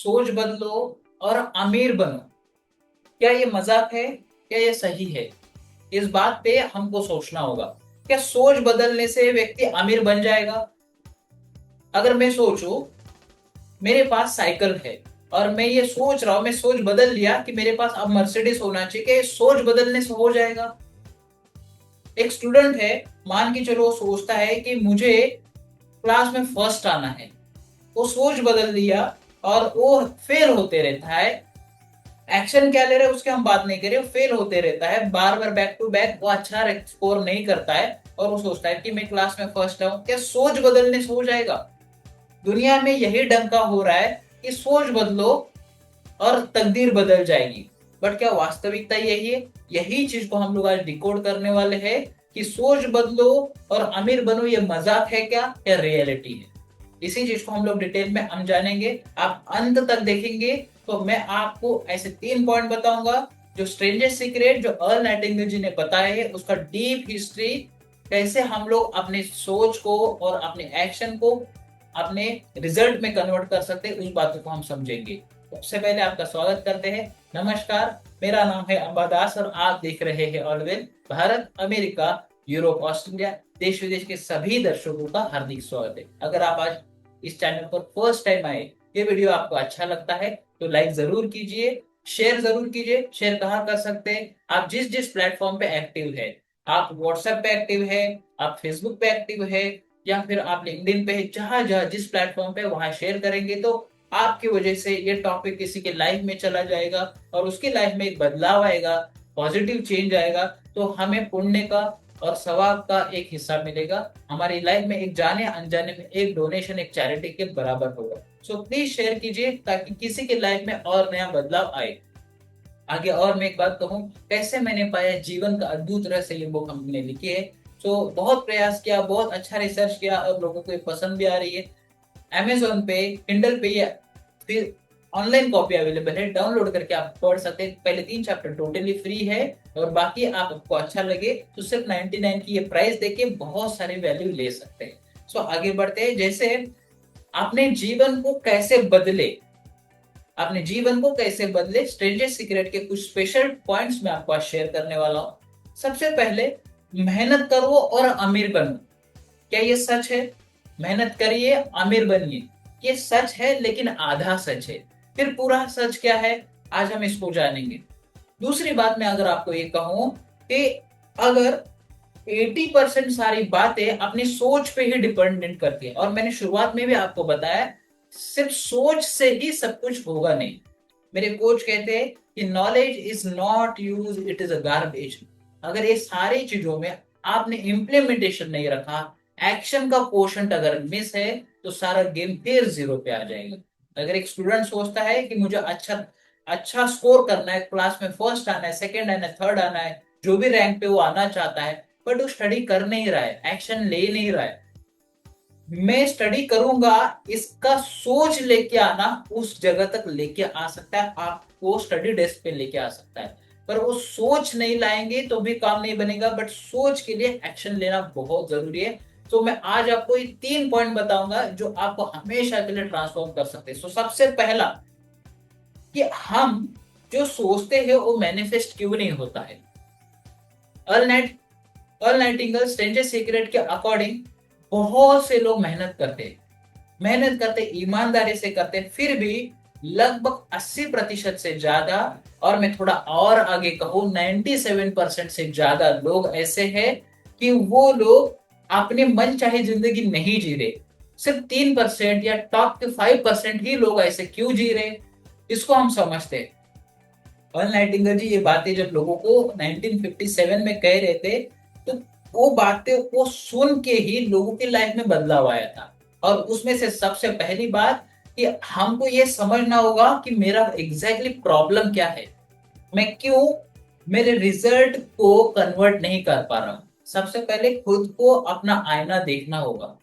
सोच बदलो और अमीर बनो, क्या ये मजाक है? क्या ये सही है? इस बात पे हमको सोचना होगा। क्या सोच बदलने से व्यक्ति अमीर बन जाएगा? अगर मैं सोचूं मेरे पास साइकिल है और मैं ये सोच रहा हूं, मैं सोच बदल लिया कि मेरे पास अब मर्सिडीज होना चाहिए, क्या ये सोच बदलने से हो जाएगा? एक स्टूडेंट है, मान के चलो, वो सोचता है कि मुझे क्लास में फर्स्ट आना है। वो सोच बदल दिया और वो फेल होते रहता है। एक्शन क्या ले रहे हैं उसके हम बात नहीं कर रहे, फेल होते रहता है बार बार, बैक टू बैक वो अच्छा स्कोर नहीं करता है और वो सोचता है कि मैं क्लास में फर्स्ट आऊं। क्या सोच बदलने से हो जाएगा? दुनिया में यही डंका हो रहा है कि सोच बदलो और तकदीर बदल जाएगी। बट क्या वास्तविकता यही है? यही चीज को हम लोग आज डिकोड करने वाले हैं कि सोच बदलो और अमीर बनो, ये मजाक है क्या रियलिटी है? इसी चीज को हम लोग डिटेल में हम जानेंगे। आप अंत तक देखेंगे तो मैं आपको ऐसे 3 पॉइंट बताऊंगा जो स्ट्रेंजर सीक्रेट, जो अर्ल नाइटिंगेल जी ने बताया है, उसका डीप हिस्ट्री, कैसे हम लोग अपने सोच को और अपने एक्शन को अपने रिजल्ट में कन्वर्ट कर सकते हैं, उस बातों को हम समझेंगे। सबसे पहले आपका स्वागत करते हैं। नमस्कार, मेरा नाम है अंबादास और आप देख रहे हैं ऑलवेल। भारत, अमेरिका, यूरोप, ऑस्ट्रेलिया, देश विदेश के सभी दर्शकों का हार्दिक स्वागत है। अगर आप आज इस चैनल पर फर्स्ट टाइम आए, ये वीडियो आपको अच्छा लगता है तो लाइक जरूर कीजिए, शेयर जरूर कीजिए। शेयर कहाँ कर सकते हैं? आप जिस जिस प्लेटफॉर्म पे एक्टिव है, आप व्हाट्सएप पे एक्टिव है, आप फेसबुक पे एक्टिव है, या फिर आप लिंक्डइन पे, जहां जहां जिस प्लेटफॉर्म पे वहां शेयर करेंगे तो आपकी वजह से ये टॉपिक किसी के लाइफ में चला जाएगा और उसकी लाइफ में एक बदलाव आएगा, पॉजिटिव चेंज आएगा। तो हमें पुण्य का और सवाब का एक हिस्सा मिलेगा। हमारी लाइफ में एक जाने अनजाने में एक डोनेशन, एक चैरिटी के बराबर होगा। सो प्लीज शेयर कीजिए ताकि किसी के लाइफ में और नया बदलाव आए। आगे और मैं एक बात कहूँ, कैसे मैंने पाया जीवन का अद्भुत रहस्य, ये बुक हमने लिखी है। तो बहुत प्रयास किया, बहुत अच्छा रिसर्च किया और लोगों को ये पसंद भी आ रही है। अमेजोन पे, किंडल पे या फिर ऑनलाइन कॉपी अवेलेबल है, डाउनलोड करके आप पढ़ सकते हैं। पहले 3 चैप्टर टोटली फ्री है और बाकी आपको अच्छा लगे तो सिर्फ 99 की ये प्राइस देके बहुत सारे वैल्यू ले सकते हैं। सो आगे बढ़ते हैं। जैसे अपने जीवन को कैसे बदले, अपने जीवन को कैसे बदले, स्ट्रेंजर सीक्रेट के कुछ स्पेशल पॉइंट्स मैं आपको आज शेयर करने वाला हूँ। सबसे पहले, मेहनत करो और अमीर बनो। क्या ये सच है? मेहनत करिए, अमीर बनिए, ये सच है, लेकिन आधा सच है। फिर पूरा सच क्या है, आज हम इसको जानेंगे। दूसरी बात मैं अगर आपको ये कहूं कि अगर 80% सारी बातें अपनी सोच पे ही डिपेंडेंट करती है, और मैंने शुरुआत में भी आपको बताया, सिर्फ सोच से ही सब कुछ होगा नहीं। मेरे कोच कहते हैं कि knowledge is not use, it is a garbage. अगर ये सारी चीजों में आपने इम्प्लीमेंटेशन नहीं रखा, एक्शन का पोर्शन अगर मिस है, तो सारा गेम फिर जीरो पे आ जाएगा। अगर एक स्टूडेंट सोचता है कि मुझे अच्छा अच्छा स्कोर करना है, क्लास में फर्स्ट आना है, सेकंड आना है, थर्ड आना है, जो भी रैंक पे वो आना चाहता है, बट वो स्टडी कर नहीं रहा है, एक्शन ले नहीं रहा है, मैं स्टडी करूंगा, इसका सोच लेके आना उस जगह तक लेके आ सकता है, आपको स्टडी डेस्क पे लेके आ सकता है। पर वो सोच नहीं लाएंगे तो भी काम नहीं बनेगा, बट सोच के लिए एक्शन लेना बहुत जरूरी है। तो मैं आज आपको ये 3 पॉइंट बताऊंगा जो आपको हमेशा के लिए ट्रांसफॉर्म कर सकते हैं। सबसे पहला, कि हम जो सोचते हैं वो मैनिफेस्ट क्यों नहीं होता है। Earl night earl Nightingale stranger secret के अकॉर्डिंग बहुत से लोग मेहनत करते ईमानदारी से करते, फिर भी लगभग 80% से ज्यादा, और मैं थोड़ा और आगे कहूं 97% से ज्यादा लोग ऐसे हैं कि वो लोग अपने मन चाहे जिंदगी नहीं जी रहे। सिर्फ 3% या टॉप के 5% ही लोग ऐसे क्यों जी रहे, इसको हम समझते हैं। अर्ल नाइटिंगेल जी ये बातें जब लोगों को 1957 में कह रहे थे, तो वो बातें को सुन के ही लोगों की लाइफ में बदलाव आया था। और उसमें से सबसे पहली बात कि हमको ये समझना होगा कि मेरा एग्जैक्टली प्रॉब्लम क्या है, मैं क्यों मेरे रिजल्ट को कन्वर्ट नहीं कर पा रहा हूं। सबसे पहले खुद को अपना आईना देखना होगा।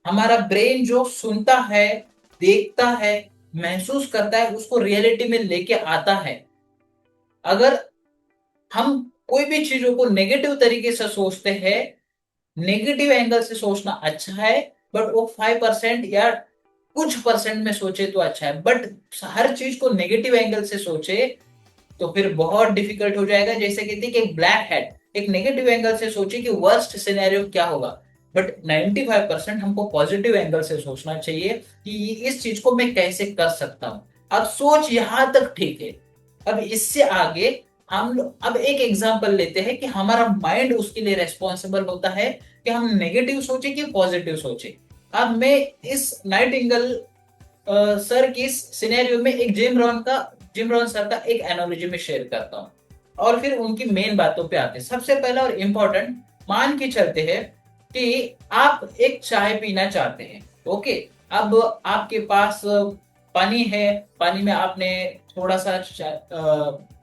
हमारा ब्रेन जो सुनता है, देखता है, महसूस करता है, उसको रियलिटी में लेके आता है। अगर हम कोई भी चीजों को नेगेटिव तरीके से सोचते हैं, नेगेटिव एंगल से सोचना अच्छा है, बट वो 5% या कुछ परसेंट में सोचे तो अच्छा है, बट हर चीज को नेगेटिव एंगल से सोचे तो फिर बहुत डिफिकल्ट हो जाएगा। जैसे कहते हैं कि एक ब्लैक हैट, एक नेगेटिव एंगल से सोचे कि वर्स्ट सिनेरियो क्या होगा, बट 95% हमको पॉजिटिव एंगल से सोचना चाहिए कि इस चीज को मैं कैसे कर सकता हूँ। अब सोच यहां तक ठीक है। अब इससे आगे अब एक एग्जांपल लेते हैं कि हमारा माइंड उसके लिए रेस्पॉन्सिबल होता है कि हम नेगेटिव सोचे कि पॉजिटिव सोचे। अब मैं इस नाइटिंगेल सर की सिनेरियो में एक जिम रॉन सर का एक एनालॉजी में शेयर करता हूँ, और फिर उनकी मेन बातों पे आते हैं। सबसे पहला और इम्पोर्टेंट, मान के चलते हैं कि आप एक चाय पीना चाहते हैं। ओके, अब आपके पास पानी है, पानी में आपने थोड़ा सा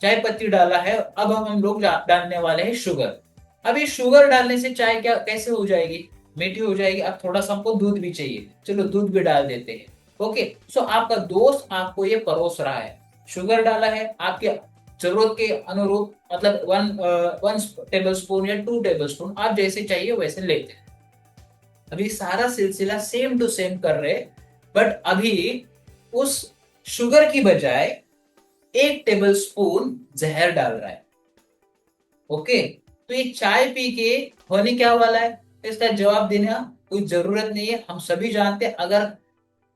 चाय पत्ती डाला है। अब हम लोग डालने वाले हैं शुगर। अब ये शुगर डालने से चाय क्या कैसे हो जाएगी, मीठी हो जाएगी। अब थोड़ा सा हमको दूध भी चाहिए, चलो दूध भी डाल देते हैं। ओके, सो आपका दोस्त आपको ये परोस रहा है, शुगर डाला है आपके जरूरत के अनुरूप, मतलब 1 टेबल स्पून या 2 टेबल स्पून, आप जैसे चाहिए वैसे लेते हैं। अभी सारा सिलसिला सेम टू सेम कर रहे, बट अभी उस शुगर की बजाय 1 टेबल स्पून जहर डाल रहा है। ओके, तो ये चाय पी के होने क्या वाला है, इसका जवाब देना कोई जरूरत नहीं है। हम सभी जानते हैं अगर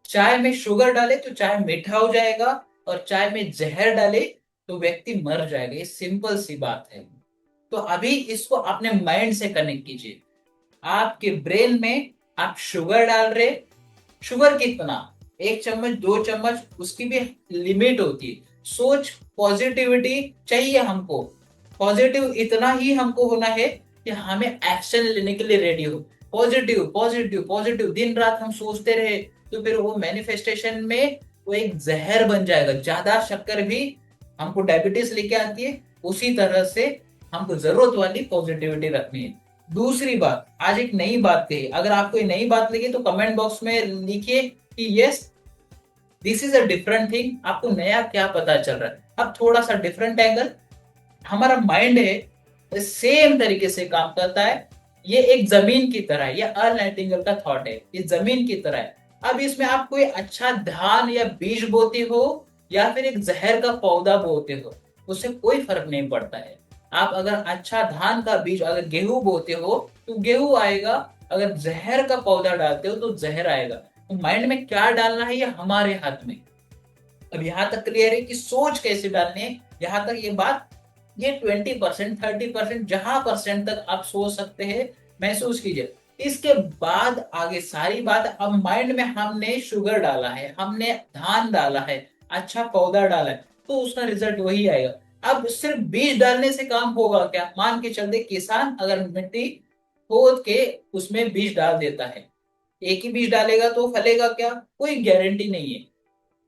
चाय में शुगर डाले तो चाय मीठा हो जाएगा, और चाय में जहर डाले तो व्यक्ति मर जाएगा। ये सिंपल सी बात है। तो अभी इसको अपने माइंड से कनेक्ट कीजिए। आपके ब्रेन में आप शुगर डाल रहे, शुगर कितना, 1 चम्मच 2 चम्मच, उसकी भी लिमिट होती है। सोच पॉजिटिविटी चाहिए हमको, पॉजिटिव इतना ही हमको होना है कि हमें एक्शन लेने के लिए रेडी हो। पॉजिटिव पॉजिटिव पॉजिटिव दिन रात हम सोचते रहे तो फिर वो मैनिफेस्टेशन में वो एक जहर बन जाएगा। ज्यादा शक्कर भी हमको डायबिटीज लेके आती है, उसी तरह से हमको जरूरत वाली पॉजिटिविटी रखनी है। दूसरी बात, आज एक नई बात कही, अगर आपको ये नई बात लगी तो कमेंट बॉक्स में लिखिए कि yes this is a different thing, आपको नया क्या पता चल रहा है। अब थोड़ा सा डिफरेंट एंगल, हमारा माइंड है सेम तरीके से काम करता है। ये एक जमीन की तरह है, ये अर्ल नाइटिंगेल का थॉट है, ये जमीन की तरह है। अब इसमें आप कोई अच्छा धान या बीज बोते हो या फिर एक जहर का पौधा बोते हो, उससे कोई फर्क नहीं पड़ता है। आप अगर अच्छा धान का बीज, अगर गेहूं बोते हो तो गेहूं आएगा, अगर जहर का पौधा डालते हो तो जहर आएगा। तो माइंड में क्या डालना है ये हमारे हाथ में। अब यहाँ तक क्लियर है कि सोच कैसे डालनी है, यहाँ तक ये बात। ये 20% 30% जहां परसेंट तक आप सोच सकते हैं महसूस कीजिए। इसके बाद आगे सारी बात, अब माइंड में हमने शुगर डाला है, हमने धान डाला है, अच्छा पौधा डाला है, तो उसका रिजल्ट वही आएगा। अब सिर्फ बीज डालने से काम होगा क्या, मान के चलते किसान अगर मिट्टी खोद के उसमें बीज डाल देता है, एक ही बीज डालेगा तो फलेगा क्या, कोई गारंटी नहीं है।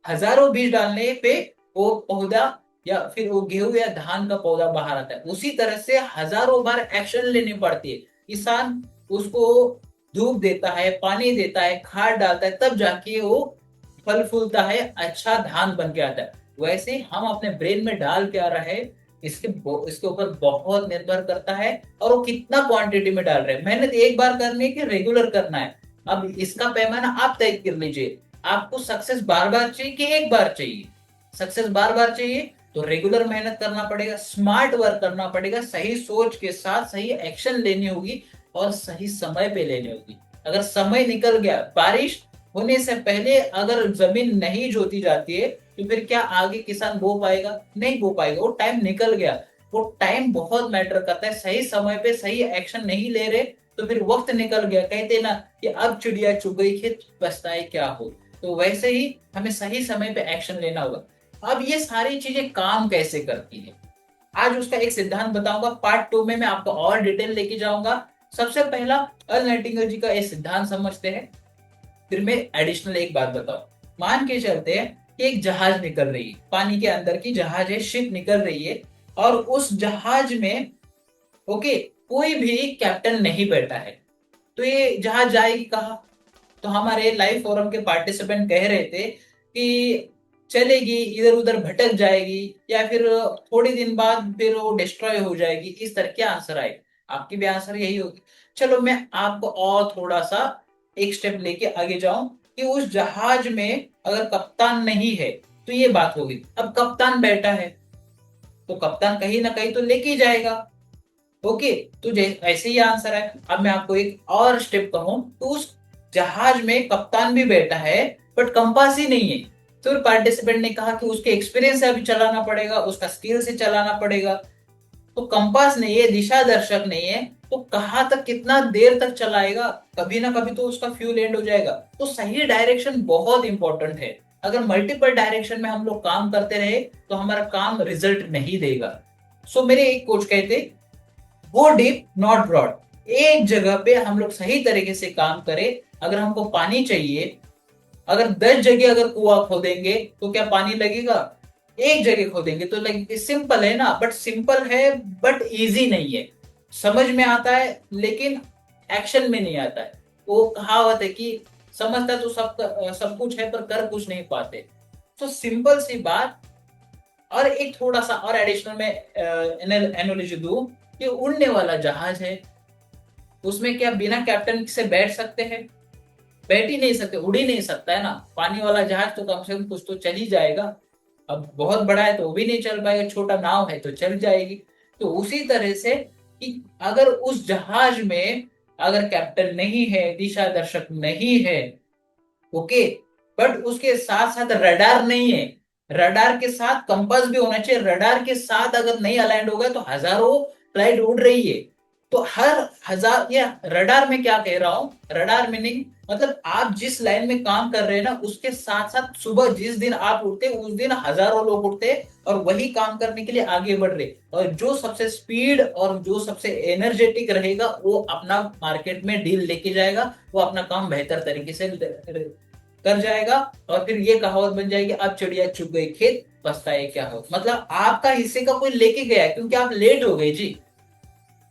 हजारों बीज डालने पे वो पौधा या फिर वो गेहूं या धान का पौधा बाहर आता है। उसी तरह से हजारों बार एक्शन लेनी पड़ती है। किसान उसको धूप देता है, पानी देता है, खाद डालता है, तब जाके वो फल फूलता है, अच्छा धान बन के आता है। वैसे हम अपने ब्रेन में डाल क्या रहे हैं, इसके ऊपर बहुत निर्भर करता है, और वो कितना क्वांटिटी में डाल रहे हैं। मेहनत एक बार करनी है कि रेगुलर करना है, अब इसका पैमाना आप तय कर लीजिए। आपको सक्सेस बार बार चाहिए कि एक बार चाहिए। सक्सेस बार बार चाहिए तो रेगुलर मेहनत करना पड़ेगा, स्मार्ट वर्क करना पड़ेगा, सही सोच के साथ सही एक्शन लेनी होगी और सही समय पे लेनी होगी। अगर समय निकल गया, बारिश होने से पहले अगर जमीन नहीं जोती जाती है तो फिर क्या आगे किसान बो पाएगा, नहीं बो पाएगा, वो टाइम निकल गया। वो टाइम बहुत मैटर करता है, सही समय पे सही एक्शन नहीं ले रहे तो फिर वक्त निकल गया। कहते ना कि अब चिड़िया चुग गई, खेत पछताए क्या हो। तो वैसे ही हमें सही समय पे एक्शन लेना होगा। अब ये सारी चीजें काम कैसे करती है, आज उसका एक सिद्धांत बताऊंगा। पार्ट 2 में मैं आपको और डिटेल लेके जाऊंगा। सबसे पहला अर्ल नाइटिंगेल जी का एक सिद्धांत समझते हैं, फिर मैं एडिशनल एक बात बताऊं। मान के चलते हैं कि एक जहाज निकल रही है, पानी के अंदर की जहाज है, शिप निकल रही है, और उस जहाज में ओके कोई भी कैप्टन नहीं बैठा है। तो ये जहाज जाएगी कहाँ, तो हमारे लाइव फोरम के पार्टिसिपेंट कह रहे थे कि चलेगी इधर उधर भटक जाएगी, या फिर थोड़ी दिन बाद फिर वो डिस्ट्रॉय हो जाएगी, इस तरह के आंसर आए। आपकी भी आंसर यही होगी। चलो मैं आपको और थोड़ा सा एक स्टेप लेके आगे जाऊं। कि उस जहाज में अगर कप्तान नहीं है तो ये बात होगी। अब कप्तान बैठा है तो कप्तान कहीं ना कहीं तो लेके जाएगा। ओके, तो ऐसे ही आंसर है। अब मैं आपको एक और स्टेप कहूं तो उस जहाज में कप्तान भी बैठा है बट कंपास ही नहीं है। तो पार्टिसिपेंट ने कहा कि उसके एक्सपीरियंस से अभी चलाना पड़ेगा, उसका स्किल से चलाना पड़ेगा। तो कंपास नहीं है, दिशा दर्शक नहीं है, तो कहाँ तक कितना देर तक चलाएगा, कभी ना कभी तो उसका फ्यूल एंड हो जाएगा। तो सही डायरेक्शन बहुत इंपॉर्टेंट है। अगर मल्टीपल डायरेक्शन में हम लोग काम करते रहे तो हमारा काम रिजल्ट नहीं देगा। सो मेरे एक कोच कहते, गो डीप नॉट ब्रॉड। एक जगह पे हम लोग सही तरीके से काम करें। अगर हमको पानी चाहिए, अगर 10 जगह अगर कुआं खोदेंगे तो क्या पानी लगेगा? एक जगह खोदेंगे तो लगेगा। सिंपल है ना, बट सिंपल है बट इजी नहीं है। समझ में आता है लेकिन एक्शन में नहीं आता है। वो कहावत है कि समझता तो सब कुछ है पर कर कुछ नहीं पाते। तो सिंपल सी बात। और एक थोड़ा सा और एडिशनल में एनालॉजी दूं कि उड़ने वाला जहाज है, उसमें क्या बिना कैप्टन से बैठ सकते हैं? बैठ ही नहीं सकते, उड़ ही नहीं सकता है ना। पानी वाला जहाज तो कम से कम कुछ तो चल ही जाएगा। अब बहुत बड़ा है तो वो भी नहीं चल पाएगा, छोटा नाव है तो चल जाएगी। तो उसी तरह से कि अगर उस जहाज में अगर कैप्टन नहीं है, दिशा दर्शक नहीं है, ओके, बट उसके साथ साथ रडार नहीं है, रडार के साथ कंपास भी होना चाहिए। रडार के साथ अगर नहीं अलाइंड होगा तो हजारों फ्लाइट उड़ रही है। तो हर हजार, या रडार में क्या कह रहा हूं, रडार मीनिंग मतलब आप जिस लाइन में काम कर रहे हैं ना उसके साथ साथ सुबह जिस दिन आप उठते उस दिन हजारों लोग उठते और वही काम करने के लिए आगे बढ़ रहे। और जो सबसे स्पीड और जो सबसे एनर्जेटिक रहेगा वो अपना मार्केट में डील लेके जाएगा, वो अपना काम बेहतर तरीके से कर जाएगा। और फिर ये कहावत बन जाएगी, अब चिड़िया चुग गई खेत पछताए क्या हो। मतलब आपका हिस्से का कोई लेके गया है क्योंकि आप लेट हो गए जी।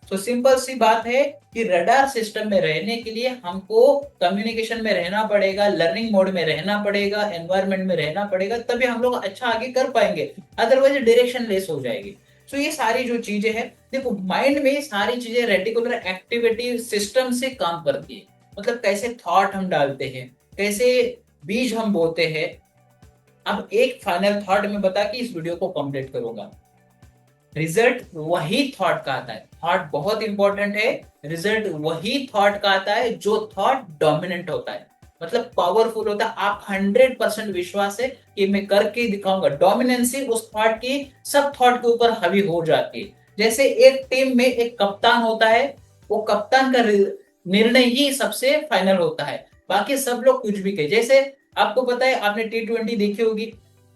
तो सिंपल सी बात है कि रडार सिस्टम में रहने के लिए हमको कम्युनिकेशन में रहना पड़ेगा, लर्निंग मोड में रहना पड़ेगा, एनवायरनमेंट में रहना पड़ेगा, तभी हम लोग अच्छा आगे कर पाएंगे। अदरवाइज डायरेक्शन लेस हो जाएगी। तो ये सारी जो चीजें हैं, देखो माइंड में सारी चीजें रेटिकुलर एक्टिविटी सिस्टम से काम करती है। मतलब कैसे थॉट हम डालते हैं, कैसे बीज हम बोते हैं। अब एक फाइनल थॉट में बता के इस वीडियो को कंप्लीट करूंगा। रिजल्ट वही थॉट का आता है। थॉट बहुत इंपॉर्टेंट है। रिजल्ट वही थॉट का आता है जो थॉट डोमिनेंट होता है, मतलब पावरफुल होता है। आप 100% विश्वास है कि मैं करके दिखाऊंगा। डोमिनेंसी उस थॉट की सब थॉट के ऊपर हावी हो जाती है। जैसे एक टीम में एक कप्तान होता है, वो कप्तान का निर्णय ही सबसे फाइनल होता है, बाकी सब लोग कुछ भी कहे। जैसे आपको पता है, आपने T20 देखी होगी,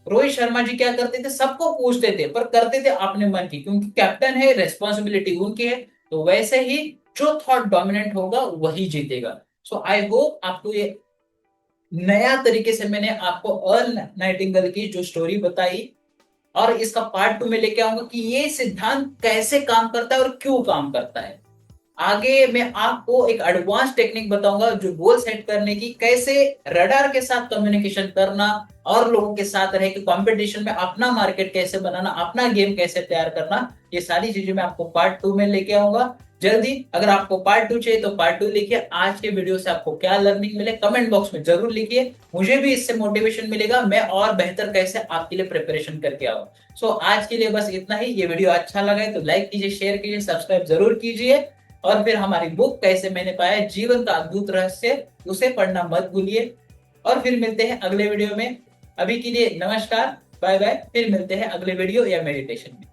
रोहित शर्मा जी क्या करते थे, सबको पूछते थे पर करते थे अपने मन की, क्योंकि कैप्टन है, रेस्पॉन्सिबिलिटी उनकी है। तो वैसे ही जो थॉट डोमिनेंट होगा वही जीतेगा। सो आई होप आपको ये नया तरीके से मैंने आपको अर्ल नाइटिंगेल की जो स्टोरी बताई और इसका पार्ट 2 में लेके आऊंगा कि ये सिद्धांत कैसे काम करता है और क्यों काम करता है। आगे मैं आपको एक एडवांस टेक्निक बताऊंगा जो गोल सेट करने की, कैसे रडार के साथ कम्युनिकेशन करना और लोगों के साथ रह के कंपटीशन में अपना मार्केट कैसे बनाना, अपना गेम कैसे तैयार करना। ये सारी चीजें मैं आपको पार्ट 2 में लेके आऊंगा जल्दी। अगर आपको पार्ट 2 चाहिए तो पार्ट 2 लिखिए। आज के वीडियो से आपको क्या लर्निंग मिले कमेंट बॉक्स में जरूर लिखिए। मुझे भी इससे मोटिवेशन मिलेगा, मैं और बेहतर कैसे आपके लिए प्रिपरेशन करके आऊँ। सो आज के लिए बस इतना ही। ये वीडियो अच्छा लगा है तो लाइक कीजिए, शेयर कीजिए, सब्सक्राइब जरूर कीजिए। और फिर हमारी बुक कैसे मैंने पाया जीवन का अद्भुत रहस्य, उसे पढ़ना मत भूलिए। और फिर मिलते हैं अगले वीडियो में। अभी के लिए नमस्कार, बाय बाय। फिर मिलते हैं अगले वीडियो या मेडिटेशन में।